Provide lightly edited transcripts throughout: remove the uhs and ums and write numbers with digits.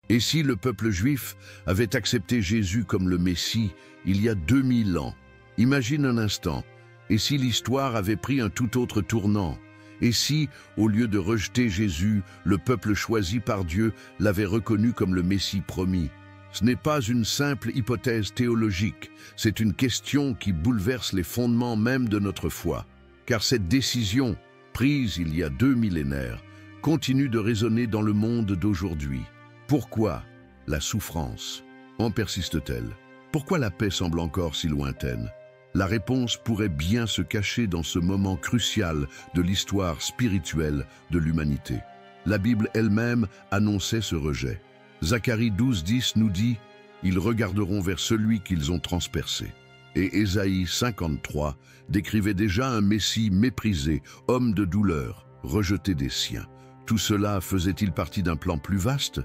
Et si le peuple juif avait accepté Jésus comme le Messie il y a 2000 ans? Imagine un instant. Et si l'histoire avait pris un tout autre tournant? Et si, au lieu de rejeter Jésus, le peuple choisi par Dieu l'avait reconnu comme le Messie promis? Ce n'est pas une simple hypothèse théologique, c'est une question qui bouleverse les fondements même de notre foi. Car cette décision, prise il y a 2 millénaires, continue de résonner dans le monde d'aujourd'hui. Pourquoi la souffrance en persiste-t-elle? Pourquoi la paix semble encore si lointaine? La réponse pourrait bien se cacher dans ce moment crucial de l'histoire spirituelle de l'humanité. La Bible elle-même annonçait ce rejet. Zacharie 12:10 nous dit « Ils regarderont vers celui qu'ils ont transpercé ». Et Ésaïe 53 décrivait déjà un Messie méprisé, homme de douleur, rejeté des siens. Tout cela faisait-il partie d'un plan plus vaste?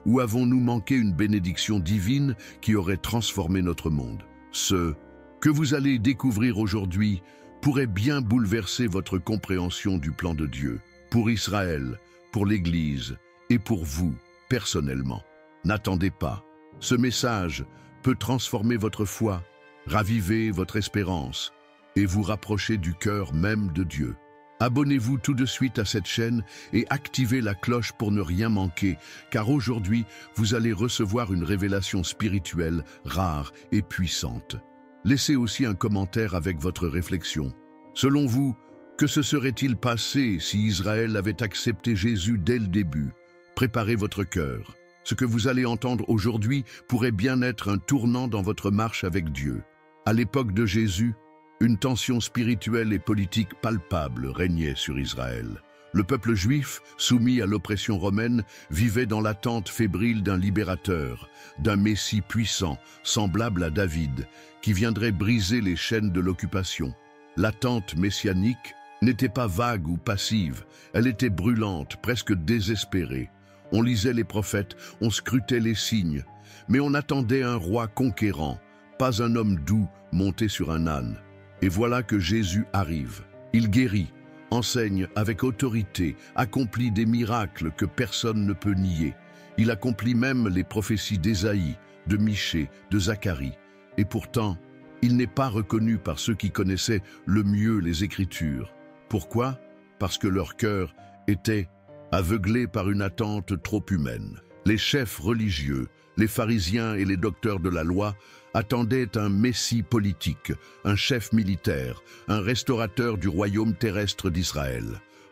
Ou avons-nous manqué une bénédiction divine qui aurait transformé notre monde? Ce que vous allez découvrir aujourd'hui pourrait bien bouleverser votre compréhension du plan de Dieu, pour Israël, pour l'Église et pour vous, personnellement. N'attendez pas. Ce message peut transformer votre foi, raviver votre espérance et vous rapprocher du cœur même de Dieu. Abonnez-vous tout de suite à cette chaîne et activez la cloche pour ne rien manquer, car aujourd'hui, vous allez recevoir une révélation spirituelle rare et puissante. Laissez aussi un commentaire avec votre réflexion. Selon vous, que se serait-il passé si Israël avait accepté Jésus dès le début? Préparez votre cœur. Ce que vous allez entendre aujourd'hui pourrait bien être un tournant dans votre marche avec Dieu. À l'époque de Jésus, une tension spirituelle et politique palpable régnait sur Israël. Le peuple juif, soumis à l'oppression romaine, vivait dans l'attente fébrile d'un libérateur, d'un Messie puissant, semblable à David, qui viendrait briser les chaînes de l'occupation. L'attente messianique n'était pas vague ou passive, elle était brûlante, presque désespérée. On lisait les prophètes, on scrutait les signes, mais on attendait un roi conquérant, pas un homme doux monté sur un âne. Et voilà que Jésus arrive. Il guérit, enseigne avec autorité, accomplit des miracles que personne ne peut nier. Il accomplit même les prophéties d'Ésaïe, de Michée, de Zacharie. Et pourtant, il n'est pas reconnu par ceux qui connaissaient le mieux les Écritures. Pourquoi? Parce que leur cœur était aveuglé par une attente trop humaine. Les chefs religieux, les pharisiens et les docteurs de la loi attendaient un messie politique, un chef militaire, un restaurateur du royaume terrestre d'Israël.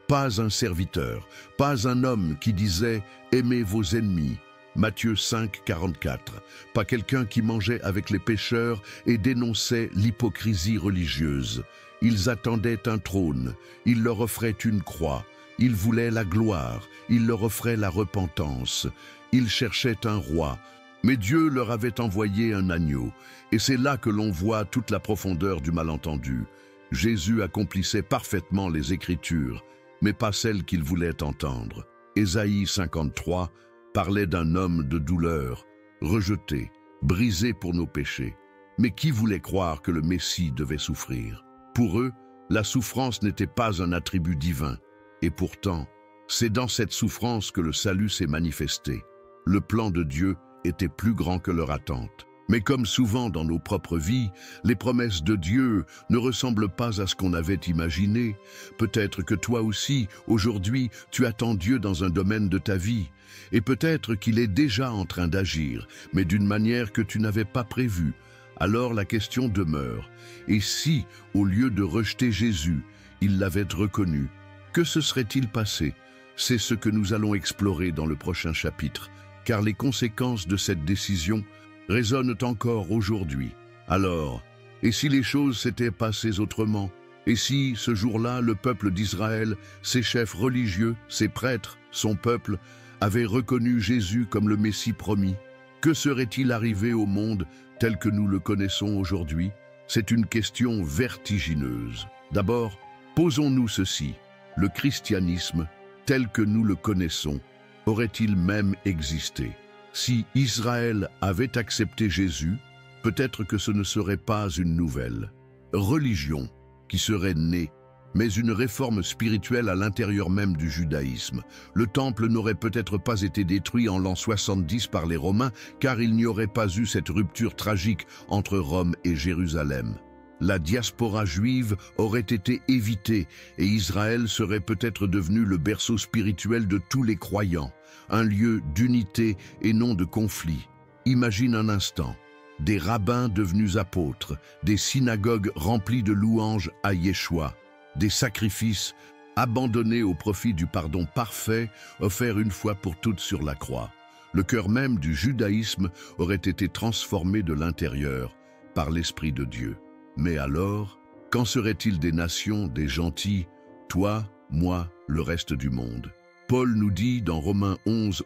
Pas un serviteur, pas un homme qui disait « Aimez vos ennemis ». Matthieu 5, 44. Pas quelqu'un qui mangeait avec les pécheurs et dénonçait l'hypocrisie religieuse. Ils attendaient un trône, il leur offrait une croix, ils voulaient la gloire, il leur offrait la repentance. Ils cherchaient un roi, mais Dieu leur avait envoyé un agneau. Et c'est là que l'on voit toute la profondeur du malentendu. Jésus accomplissait parfaitement les Écritures, mais pas celles qu'il voulait entendre. Ésaïe 53 parlait d'un homme de douleur, rejeté, brisé pour nos péchés. Mais qui voulait croire que le Messie devait souffrir? Pour eux, la souffrance n'était pas un attribut divin. Et pourtant, c'est dans cette souffrance que le salut s'est manifesté. Le plan de Dieu était plus grand que leur attente. Mais comme souvent dans nos propres vies, les promesses de Dieu ne ressemblent pas à ce qu'on avait imaginé. Peut-être que toi aussi, aujourd'hui, tu attends Dieu dans un domaine de ta vie. Et peut-être qu'il est déjà en train d'agir, mais d'une manière que tu n'avais pas prévue. Alors la question demeure. Et si, au lieu de rejeter Jésus, il l'avait reconnu, que se serait-il passé? C'est ce que nous allons explorer dans le prochain chapitre, car les conséquences de cette décision résonnent encore aujourd'hui. Alors, et si les choses s'étaient passées autrement? Et si, ce jour-là, le peuple d'Israël, ses chefs religieux, ses prêtres, son peuple, avaient reconnu Jésus comme le Messie promis? Que serait-il arrivé au monde tel que nous le connaissons aujourd'hui? C'est une question vertigineuse. D'abord, posons-nous ceci. Le christianisme, tel que nous le connaissons, aurait-il même existé? Si Israël avait accepté Jésus, peut-être que ce ne serait pas une nouvelle religion qui serait née, mais une réforme spirituelle à l'intérieur même du judaïsme. Le temple n'aurait peut-être pas été détruit en l'an 70 par les Romains, car il n'y aurait pas eu cette rupture tragique entre Rome et Jérusalem. La diaspora juive aurait été évitée et Israël serait peut-être devenu le berceau spirituel de tous les croyants, un lieu d'unité et non de conflit. Imagine un instant, des rabbins devenus apôtres, des synagogues remplies de louanges à Yeshua, des sacrifices abandonnés au profit du pardon parfait offert une fois pour toutes sur la croix. Le cœur même du judaïsme aurait été transformé de l'intérieur par l'Esprit de Dieu. Mais alors, qu'en serait-il des nations, des gentils, toi, moi, le reste du monde? Paul nous dit dans Romains 11,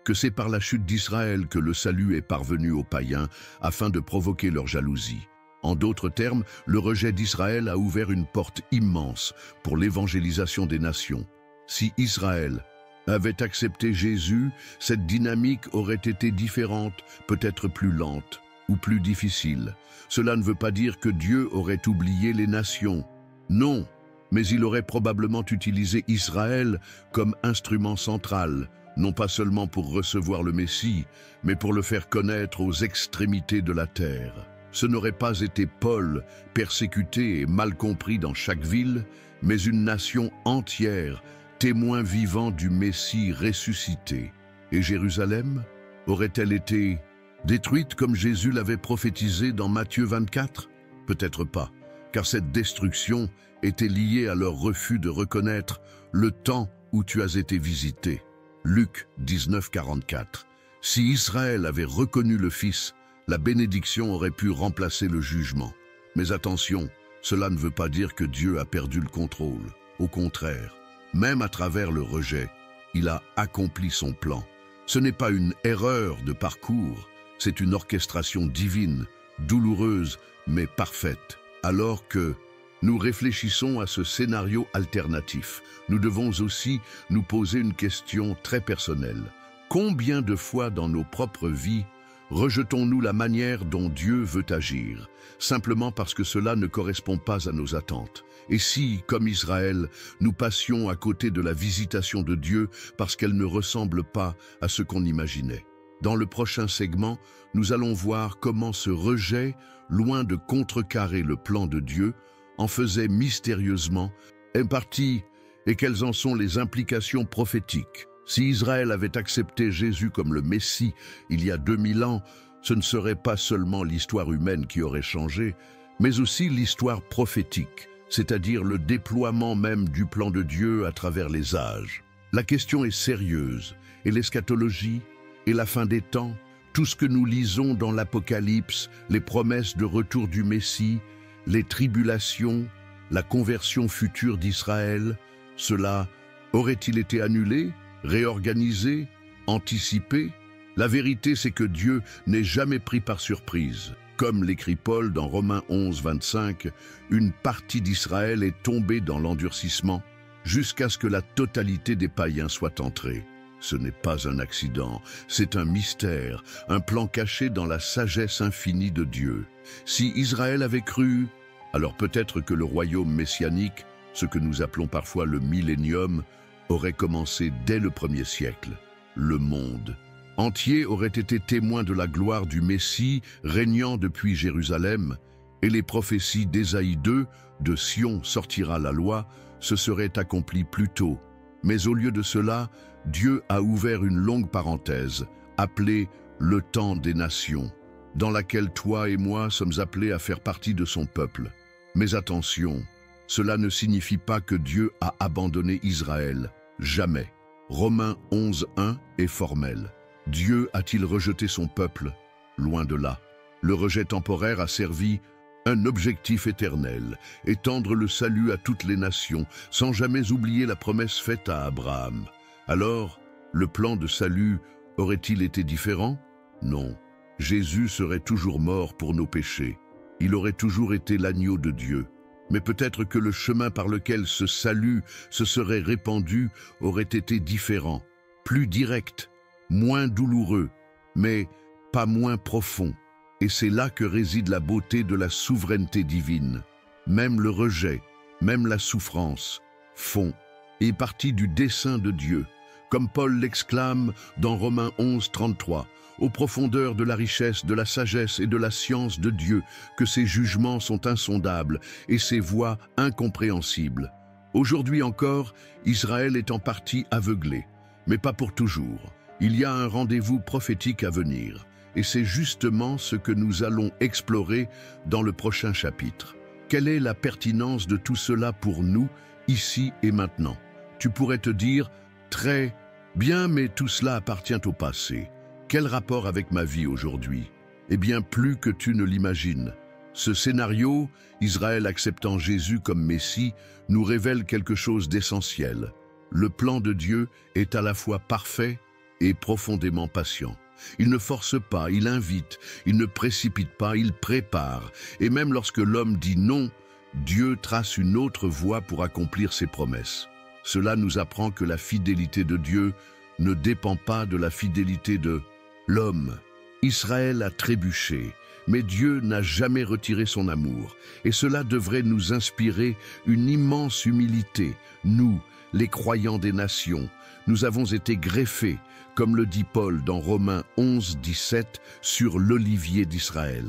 que c'est par la chute d'Israël que le salut est parvenu aux païens afin de provoquer leur jalousie. En d'autres termes, le rejet d'Israël a ouvert une porte immense pour l'évangélisation des nations. Si Israël avait accepté Jésus, cette dynamique aurait été différente, peut-être plus lente ou plus difficile. Cela ne veut pas dire que Dieu aurait oublié les nations. Non, mais il aurait probablement utilisé Israël comme instrument central, non pas seulement pour recevoir le Messie, mais pour le faire connaître aux extrémités de la terre. Ce n'aurait pas été Paul, persécuté et mal compris dans chaque ville, mais une nation entière, témoin vivant du Messie ressuscité. Et Jérusalem aurait-elle été détruite comme Jésus l'avait prophétisé dans Matthieu 24? Peut-être pas, car cette destruction était liée à leur refus de reconnaître le temps où tu as été visité. Luc 19, 44. Si Israël avait reconnu le Fils, la bénédiction aurait pu remplacer le jugement. Mais attention, cela ne veut pas dire que Dieu a perdu le contrôle. Au contraire, même à travers le rejet, il a accompli son plan. Ce n'est pas une erreur de parcours, c'est une orchestration divine, douloureuse mais parfaite. Alors que nous réfléchissons à ce scénario alternatif, nous devons aussi nous poser une question très personnelle. Combien de fois dans nos propres vies rejetons-nous la manière dont Dieu veut agir, simplement parce que cela ne correspond pas à nos attentes? Et si, comme Israël, nous passions à côté de la visitation de Dieu parce qu'elle ne ressemble pas à ce qu'on imaginait? Dans le prochain segment, nous allons voir comment ce rejet, loin de contrecarrer le plan de Dieu, en faisait mystérieusement une partie et quelles en sont les implications prophétiques. Si Israël avait accepté Jésus comme le Messie il y a 2000 ans, ce ne serait pas seulement l'histoire humaine qui aurait changé, mais aussi l'histoire prophétique, c'est-à-dire le déploiement même du plan de Dieu à travers les âges. La question est sérieuse, et l'eschatologie, et la fin des temps, tout ce que nous lisons dans l'Apocalypse, les promesses de retour du Messie, les tribulations, la conversion future d'Israël, cela aurait-il été annulé, réorganisé, anticipé? La vérité, c'est que Dieu n'est jamais pris par surprise. Comme l'écrit Paul dans Romains 11, 25, une partie d'Israël est tombée dans l'endurcissement jusqu'à ce que la totalité des païens soit entrée. Ce n'est pas un accident, c'est un mystère, un plan caché dans la sagesse infinie de Dieu. Si Israël avait cru, alors peut-être que le royaume messianique, ce que nous appelons parfois le millénium, aurait commencé dès le 1er siècle. Le monde entier aurait été témoin de la gloire du Messie régnant depuis Jérusalem, et les prophéties d'Ésaïe 2, de Sion sortira la loi, se seraient accomplies plus tôt. Mais au lieu de cela, Dieu a ouvert une longue parenthèse, appelée le temps des nations, dans laquelle toi et moi sommes appelés à faire partie de son peuple. Mais attention, cela ne signifie pas que Dieu a abandonné Israël. Jamais. Romains 11.1 est formel. Dieu a-t-il rejeté son peuple? Loin de là. Le rejet temporaire a servi un objectif éternel, étendre le salut à toutes les nations, sans jamais oublier la promesse faite à Abraham. Alors, le plan de salut aurait-il été différent? Non. Jésus serait toujours mort pour nos péchés. Il aurait toujours été l'agneau de Dieu. Mais peut-être que le chemin par lequel ce salut se serait répandu aurait été différent, plus direct, moins douloureux, mais pas moins profond. Et c'est là que réside la beauté de la souveraineté divine. Même le rejet, même la souffrance, font, est partie du dessein de Dieu. Comme Paul l'exclame dans Romains 11, 33, « Aux profondeurs de la richesse, de la sagesse et de la science de Dieu, que ses jugements sont insondables et ses voies incompréhensibles. » Aujourd'hui encore, Israël est en partie aveuglé, mais pas pour toujours. Il y a un rendez-vous prophétique à venir, et c'est justement ce que nous allons explorer dans le prochain chapitre. Quelle est la pertinence de tout cela pour nous, ici et maintenant? Tu pourrais te dire, très bien, mais tout cela appartient au passé. Quel rapport avec ma vie aujourd'hui? Eh bien, plus que tu ne l'imagines. Ce scénario, Israël acceptant Jésus comme Messie, nous révèle quelque chose d'essentiel. Le plan de Dieu est à la fois parfait et profondément patient. Il ne force pas, il invite, il ne précipite pas, il prépare. Et même lorsque l'homme dit non, Dieu trace une autre voie pour accomplir ses promesses. Cela nous apprend que la fidélité de Dieu ne dépend pas de la fidélité de l'homme. Israël a trébuché, mais Dieu n'a jamais retiré son amour. Et cela devrait nous inspirer une immense humilité. Nous, les croyants des nations, nous avons été greffés, comme le dit Paul dans Romains 11, 17, sur l'olivier d'Israël.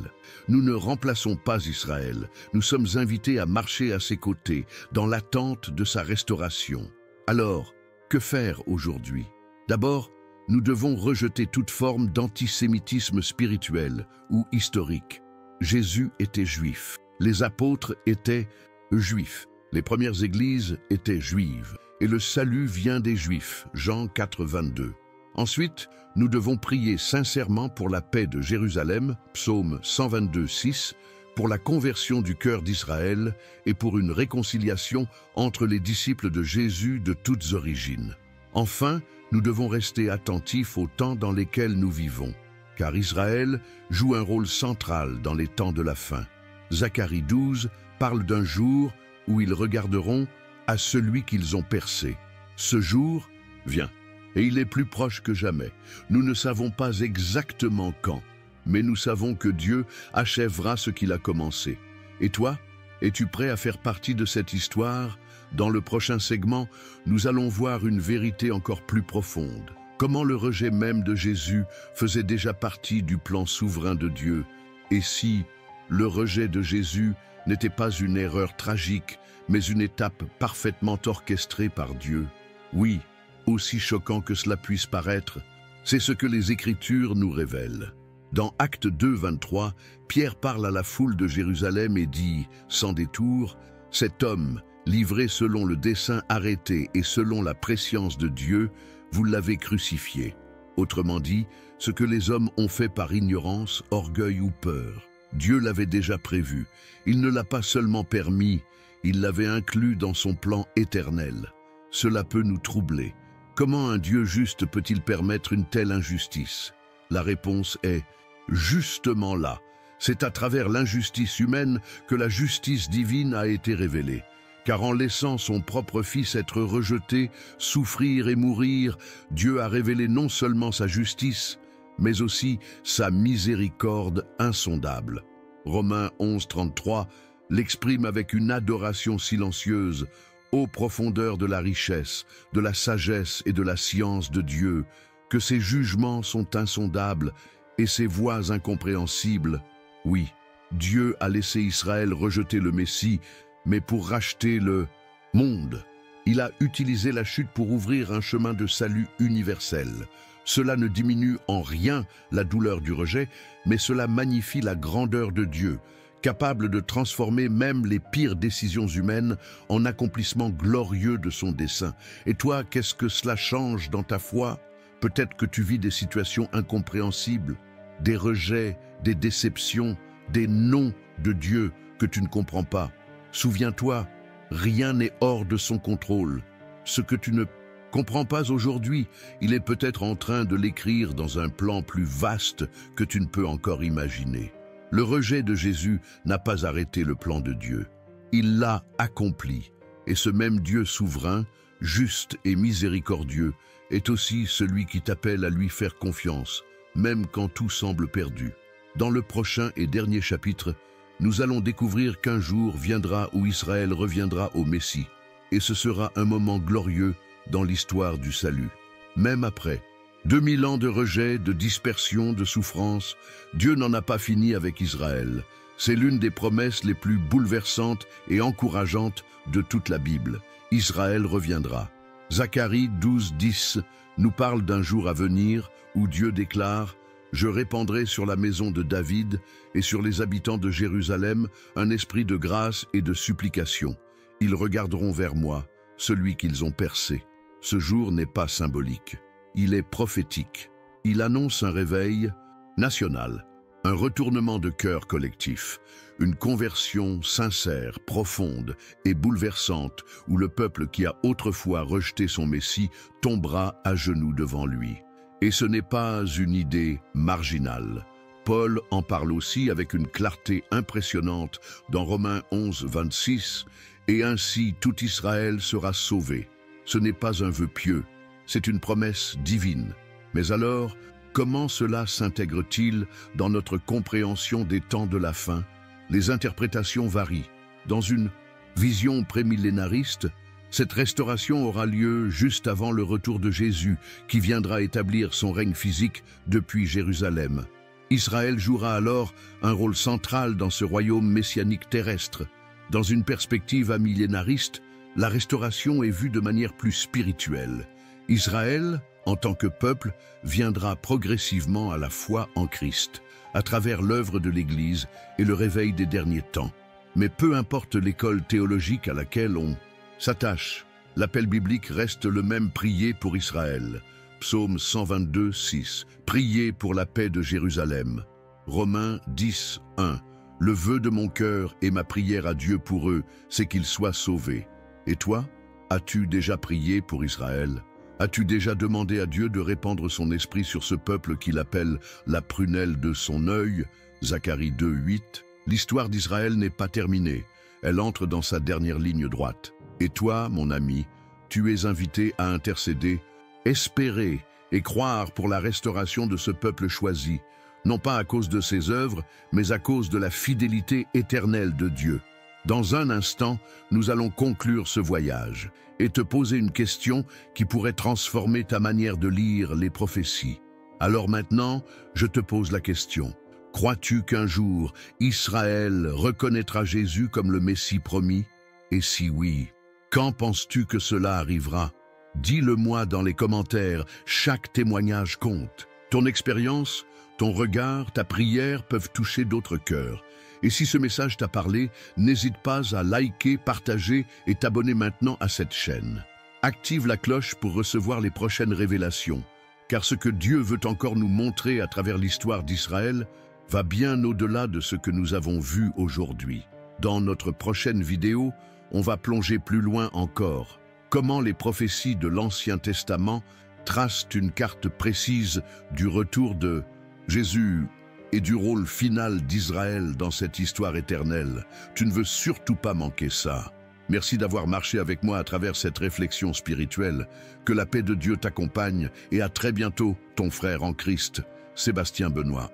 Nous ne remplaçons pas Israël, nous sommes invités à marcher à ses côtés, dans l'attente de sa restauration. Alors, que faire aujourd'hui? D'abord, nous devons rejeter toute forme d'antisémitisme spirituel ou historique. Jésus était juif, les apôtres étaient juifs, les premières églises étaient juives, et le salut vient des Juifs, Jean 4, 22. Ensuite, nous devons prier sincèrement pour la paix de Jérusalem, Psaume 122, 6, pour la conversion du cœur d'Israël et pour une réconciliation entre les disciples de Jésus de toutes origines. Enfin, nous devons rester attentifs aux temps dans lesquels nous vivons, car Israël joue un rôle central dans les temps de la fin. Zacharie 12 parle d'un jour où ils regarderont à celui qu'ils ont percé. Ce jour vient, et il est plus proche que jamais. Nous ne savons pas exactement quand, mais nous savons que Dieu achèvera ce qu'il a commencé. Et toi, es-tu prêt à faire partie de cette histoire? Dans le prochain segment, nous allons voir une vérité encore plus profonde. Comment le rejet même de Jésus faisait déjà partie du plan souverain de Dieu. Et si le rejet de Jésus n'était pas une erreur tragique, mais une étape parfaitement orchestrée par Dieu. Oui, aussi choquant que cela puisse paraître, c'est ce que les Écritures nous révèlent. Dans Actes 2, 23, Pierre parle à la foule de Jérusalem et dit, sans détour, « Cet homme, livré selon le dessein arrêté et selon la prescience de Dieu, vous l'avez crucifié. » Autrement dit, ce que les hommes ont fait par ignorance, orgueil ou peur. Dieu l'avait déjà prévu. Il ne l'a pas seulement permis, il l'avait inclus dans son plan éternel. Cela peut nous troubler. Comment un Dieu juste peut-il permettre une telle injustice? La réponse est justement là. C'est à travers l'injustice humaine que la justice divine a été révélée. Car en laissant son propre Fils être rejeté, souffrir et mourir, Dieu a révélé non seulement sa justice, mais aussi sa miséricorde insondable. Romains 11, 33 l'exprime avec une adoration silencieuse. Ô profondeur de la richesse, de la sagesse et de la science de Dieu, que ses jugements sont insondables et ses voies incompréhensibles. Oui, Dieu a laissé Israël rejeter le Messie, mais pour racheter le monde. Il a utilisé la chute pour ouvrir un chemin de salut universel. Cela ne diminue en rien la douleur du rejet, mais cela magnifie la grandeur de Dieu, capable de transformer même les pires décisions humaines en accomplissement glorieux de son dessein. Et toi, qu'est-ce que cela change dans ta foi? Peut-être que tu vis des situations incompréhensibles, des rejets, des déceptions, des non de Dieu que tu ne comprends pas. Souviens-toi, rien n'est hors de son contrôle. Ce que tu ne comprends pas aujourd'hui, il est peut-être en train de l'écrire dans un plan plus vaste que tu ne peux encore imaginer. Le rejet de Jésus n'a pas arrêté le plan de Dieu. Il l'a accompli. Et ce même Dieu souverain, juste et miséricordieux, est aussi celui qui t'appelle à lui faire confiance, même quand tout semble perdu. Dans le prochain et dernier chapitre, nous allons découvrir qu'un jour viendra où Israël reviendra au Messie, et ce sera un moment glorieux dans l'histoire du salut. Même après 2000 ans de rejet, de dispersion, de souffrance, Dieu n'en a pas fini avec Israël. C'est l'une des promesses les plus bouleversantes et encourageantes de toute la Bible. Israël reviendra. Zacharie 12:10 nous parle d'un jour à venir où Dieu déclare « Je répandrai sur la maison de David et sur les habitants de Jérusalem un esprit de grâce et de supplication. Ils regarderont vers moi, celui qu'ils ont percé. » Ce jour n'est pas symbolique. Il est prophétique. Il annonce un réveil national, un retournement de cœur collectif, une conversion sincère, profonde et bouleversante où le peuple qui a autrefois rejeté son Messie tombera à genoux devant lui. Et ce n'est pas une idée marginale. Paul en parle aussi avec une clarté impressionnante dans Romains 11:26, « Et ainsi tout Israël sera sauvé. » Ce n'est pas un vœu pieux, c'est une promesse divine. Mais alors, comment cela s'intègre-t-il dans notre compréhension des temps de la fin? Les interprétations varient. Dans une vision prémillénariste, cette restauration aura lieu juste avant le retour de Jésus, qui viendra établir son règne physique depuis Jérusalem. Israël jouera alors un rôle central dans ce royaume messianique terrestre. Dans une perspective amillénariste, la restauration est vue de manière plus spirituelle. Israël, en tant que peuple, viendra progressivement à la foi en Christ, à travers l'œuvre de l'Église et le réveil des derniers temps. Mais peu importe l'école théologique à laquelle on s'attache, l'appel biblique reste le même: prier pour Israël. Psaume 122:6, prier pour la paix de Jérusalem. Romains 10:1, le vœu de mon cœur et ma prière à Dieu pour eux, c'est qu'ils soient sauvés. Et toi, as-tu déjà prié pour Israël? As-tu déjà demandé à Dieu de répandre son esprit sur ce peuple qu'il appelle la prunelle de son œil? Zacharie 2:8. L'histoire d'Israël n'est pas terminée. Elle entre dans sa dernière ligne droite. Et toi, mon ami, tu es invité à intercéder, espérer et croire pour la restauration de ce peuple choisi, non pas à cause de ses œuvres, mais à cause de la fidélité éternelle de Dieu. Dans un instant, nous allons conclure ce voyage et te poser une question qui pourrait transformer ta manière de lire les prophéties. Alors maintenant, je te pose la question. Crois-tu qu'un jour, Israël reconnaîtra Jésus comme le Messie promis? Et si oui, quand penses-tu que cela arrivera? Dis-le-moi dans les commentaires, chaque témoignage compte. Ton expérience, ton regard, ta prière peuvent toucher d'autres cœurs. Et si ce message t'a parlé, n'hésite pas à liker, partager et t'abonner maintenant à cette chaîne. Active la cloche pour recevoir les prochaines révélations, car ce que Dieu veut encore nous montrer à travers l'histoire d'Israël va bien au-delà de ce que nous avons vu aujourd'hui. Dans notre prochaine vidéo, on va plonger plus loin encore. Comment les prophéties de l'Ancien Testament tracent une carte précise du retour de Jésus et du rôle final d'Israël dans cette histoire éternelle. Tu ne veux surtout pas manquer ça. Merci d'avoir marché avec moi à travers cette réflexion spirituelle. Que la paix de Dieu t'accompagne et à très bientôt, ton frère en Christ, Sébastien Benoît.